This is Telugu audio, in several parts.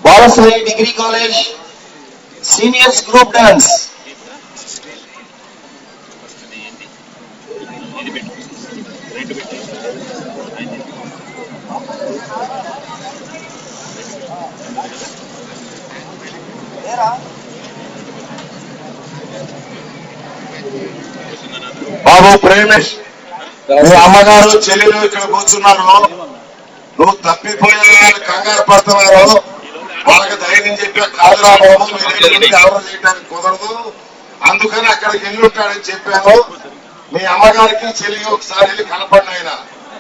Balasai Degree College Seniors Group Dance. బాబు ప్రేమేష్, మీ అమ్మగారు చెల్లెలు ఇక్కడ కూర్చున్నారు. నువ్వు తప్పిపోయిన కంగారు పడుతున్నారు. వాళ్ళకి ధైర్యం చెప్పా, కాదురా బాబు మీరు ఎవరు చేయడానికి కుదరదు, అందుకని అక్కడికి వెళ్ళుంటాడని చెప్పాను. మీ అమ్మగారికి చెల్లి ఒకసారి వెళ్ళి కనపడిన ఆయన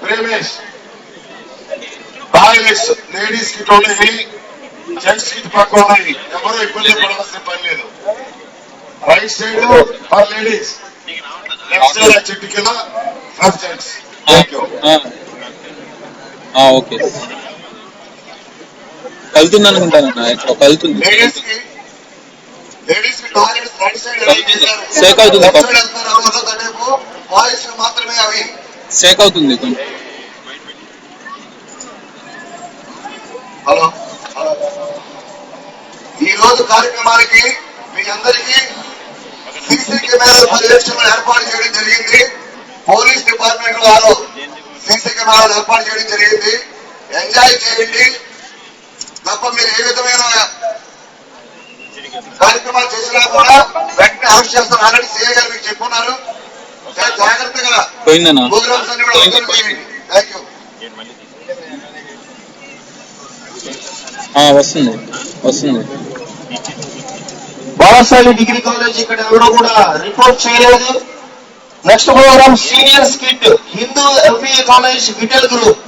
ప్రేమేష్. బాయ్స్ లేడీస్ కి ఉన్నాయి, జెంట్స్ కి పక్క ఉన్నాయి. ఎవరు ఇబ్బంది పడవలసిన పని లేదు. Right side for ladies, left side చెట్టు కింద for gents. Thank you. Okay, కలుతుంది అనుకుంటానన్నా, కలుతుంది. షేక్ అవుతుంది, షేక్ అవుతుంది. హలో, ఈ రోజు కార్యక్రమానికి మీ అందరికీ సీసీ కెమెరాల పర్యవేక్షణ ఏర్పాటు చేయడం జరిగింది. పోలీస్ డిపార్ట్మెంట్ వారు సీసీ కెమెరాలు ఏర్పాటు చేయడం జరిగింది. ఎంజాయ్ చేయండి తప్ప మీరు ఏ విధమైన కార్యక్రమాలు చేసినా కూడా వెంటనే అరెస్ట్ చేస్తారు. ఆల్రెడీ సీఏ గారు మీకు చెప్పున్నారు. జాగ్రత్తగా ప్రోగ్రామ్స్ అన్ని కూడా అబ్జర్వ్ చేయండి. Thank you. వస్తుంది. బాలసాయి డిగ్రీ కాలేజ్ ఇక్కడ ఎవరో కూడా రిపోర్ట్ చేయలేదు. Next programme senior skit Hindu MP college Vittal group.